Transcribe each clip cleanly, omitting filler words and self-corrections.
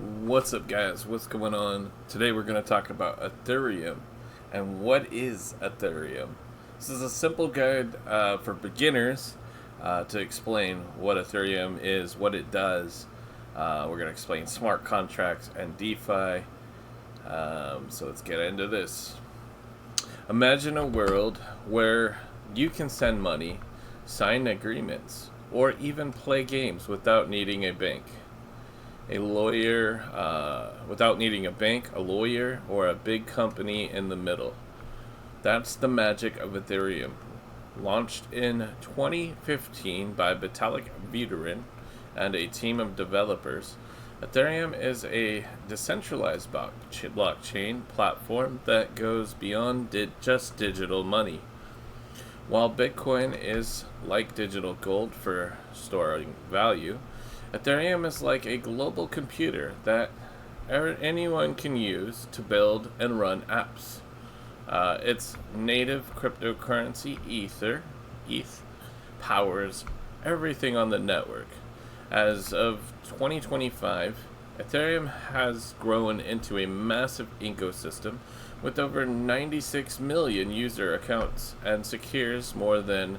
What's up, guys? What's going on? Today we're going to talk about Ethereum. And what is Ethereum? This is a simple guide for beginners to explain what Ethereum is, what it does. We're going to explain smart contracts and DeFi. So let's get into this. Imagine a world where you can send money, sign agreements, or even play games without needing a bank. A lawyer, or a big company in the middle. That's the magic of Ethereum. Launched in 2015 by Vitalik Buterin and a team of developers, Ethereum is a decentralized blockchain platform that goes beyond just digital money. While Bitcoin is like digital gold for storing value, Ethereum is like a global computer that anyone can use to build and run apps. Its native cryptocurrency, ETH, powers everything on the network. As of 2025, Ethereum has grown into a massive ecosystem with over 96 million user accounts and secures more than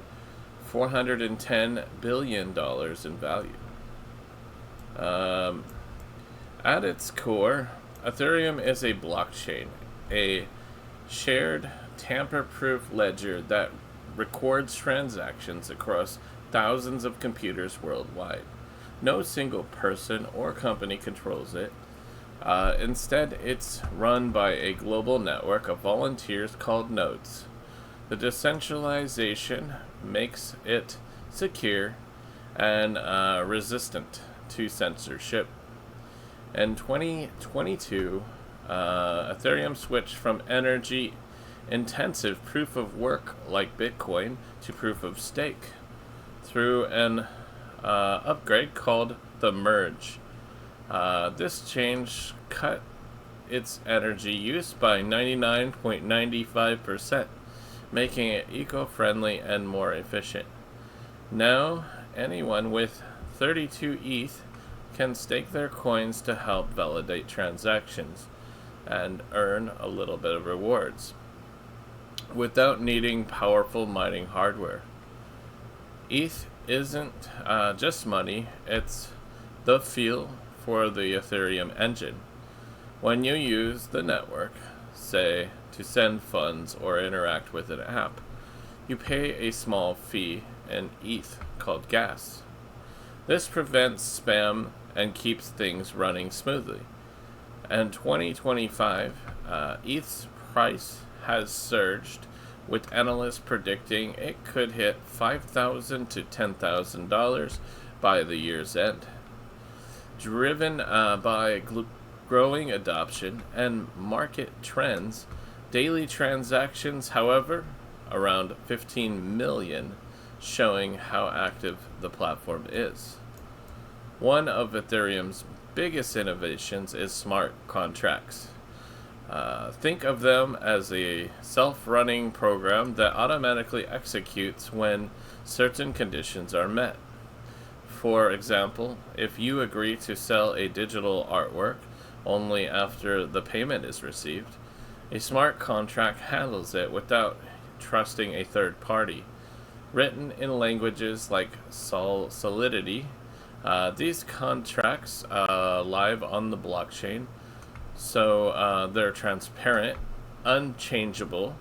$410 billion in value. At its core, Ethereum is a blockchain, a shared tamper-proof ledger that records transactions across thousands of computers worldwide. No single person or company controls it. Instead, it's run by a global network of volunteers called nodes. The decentralization makes it secure and resistant to censorship. In 2022, Ethereum switched from energy-intensive proof of work like Bitcoin to proof of stake through an upgrade called the merge. This change cut its energy use by 99.95%, making it eco-friendly and more efficient. Now, anyone with 32 ETH can stake their coins to help validate transactions and earn a little bit of rewards without needing powerful mining hardware. ETH isn't just money, it's the fuel for the Ethereum engine. When you use the network, say to send funds or interact with an app, you pay a small fee in ETH called gas. This prevents spam and keeps things running smoothly. In 2025, ETH's price has surged, with analysts predicting it could hit $5,000 to $10,000 by the year's end. Driven by growing adoption and market trends, daily transactions, however, around 15 million, showing how active the platform is. One of Ethereum's biggest innovations is smart contracts. Think of them as a self-running program that automatically executes when certain conditions are met. For example, if you agree to sell a digital artwork only after the payment is received, a smart contract handles it without trusting a third party. Written in languages like Solidity, these contracts live on the blockchain, so they're transparent, unchangeable,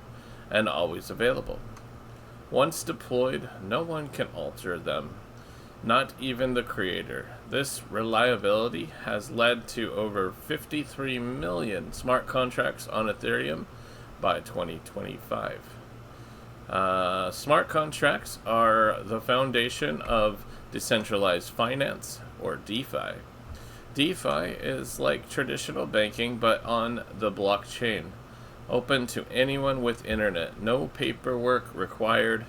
and always available. Once deployed, no one can alter them, not even the creator. This reliability has led to over 53 million smart contracts on Ethereum by 2025. Smart contracts are the foundation of Decentralized Finance, or DeFi. DeFi is like traditional banking but on the blockchain, open to anyone with internet, no paperwork required.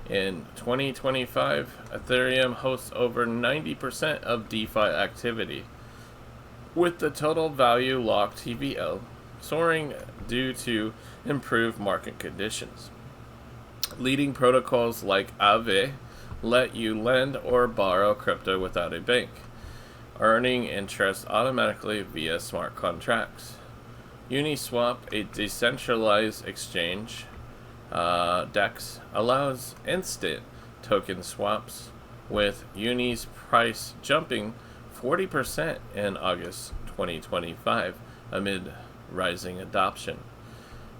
In 2025, Ethereum hosts over 90% of DeFi activity, with the total value locked TVL soaring due to improved market conditions. Leading protocols like Aave let you lend or borrow crypto without a bank. earning interest automatically via smart contracts. Uniswap, a decentralized exchange, DEX, allows instant token swaps, with Uni's price jumping 40% in August 2025 amid rising adoption.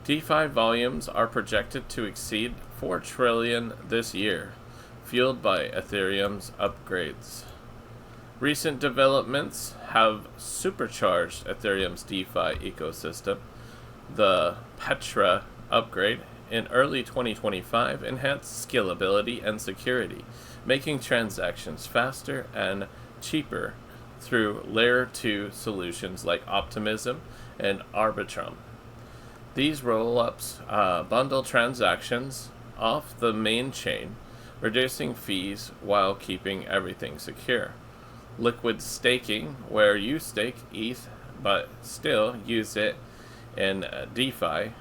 DeFi volumes are projected to exceed 4 trillion this year, fueled by Ethereum's upgrades. Recent developments have supercharged Ethereum's DeFi ecosystem. The Pectra upgrade in early 2025 enhanced scalability and security, making transactions faster and cheaper through Layer 2 solutions like Optimism and Arbitrum. These roll-ups bundle transactions off the main chain, reducing fees while keeping everything secure. Liquid staking, where you stake ETH but still use it in DeFi,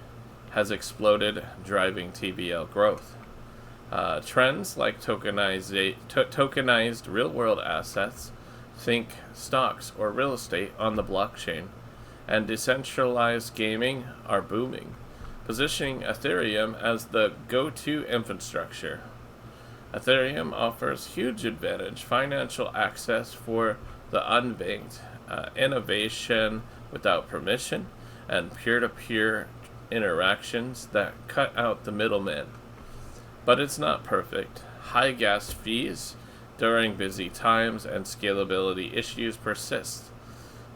has exploded, driving TVL growth. Trends like tokenized real-world assets, think stocks or real estate on the blockchain, and decentralized gaming are booming, positioning Ethereum as the go-to infrastructure. Ethereum offers huge advantage financial access for the unbanked, innovation without permission, and peer-to-peer interactions that cut out the middleman. But it's not perfect. High gas fees during busy times and scalability issues persist.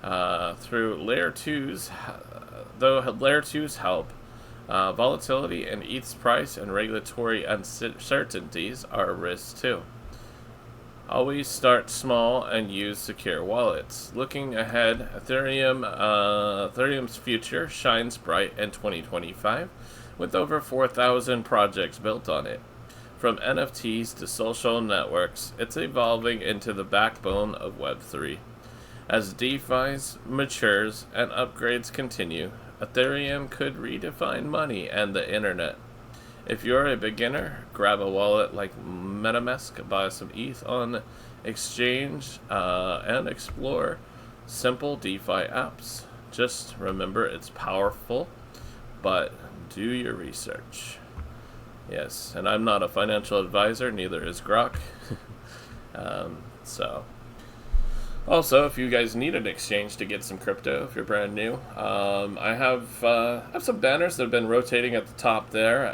Through Layer 2s, though Layer 2s help, volatility in ETH's price and regulatory uncertainties are risks too. Always start small and use secure wallets. Looking ahead, Ethereum's future shines bright in 2025, with over 4,000 projects built on it. From NFTs to social networks, it's evolving into the backbone of Web3. As DeFi matures and upgrades continue, Ethereum could redefine money and the internet. If you're a beginner, grab a wallet like MetaMask, buy some ETH on exchange, and explore simple DeFi apps. Just remember it's powerful, but do your research. Yes, and I'm not a financial advisor, neither is Grok. Also, if you guys need an exchange to get some crypto, if you're brand new, I have some banners that have been rotating at the top there.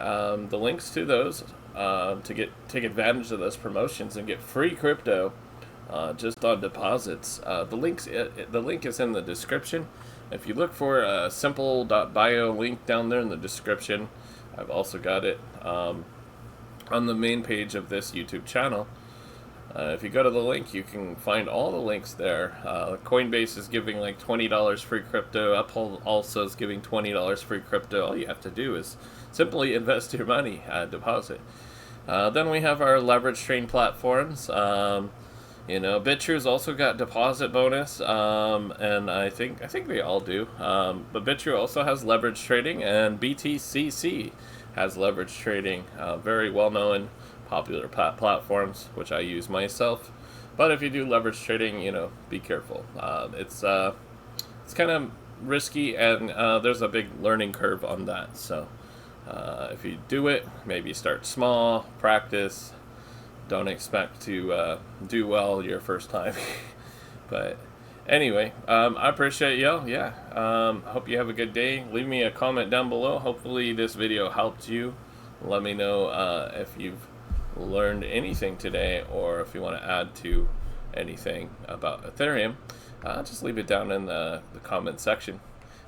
The links to those to take advantage of those promotions and get free crypto just on deposits. The link is in the description. If you look for simple.bio link down there in the description, I've also got it on the main page of this YouTube channel. If you go to the link, you can find all the links there. Coinbase is giving like $20 free crypto. Uphold also is giving $20 free crypto. All you have to do is simply invest your money, deposit. Then we have our leverage trading platforms. Bitru's also got deposit bonus, and I think they all do. But Bitru also has leverage trading, and BTCC has leverage trading. Very well known, popular platforms, which I use myself. But if you do leverage trading, be careful. It's kind of risky, and there's a big learning curve on that. So if you do it, maybe start small, practice. Don't expect to do well your first time. But anyway, I appreciate y'all. Hope you have a good day. Leave me a comment down below. Hopefully this video helped you. Let me know if you've learned anything today, or if you want to add to anything about Ethereum. Just leave it down in the comment section.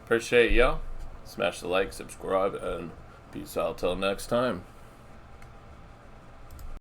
Appreciate y'all. Smash the like, subscribe, and peace out till next time.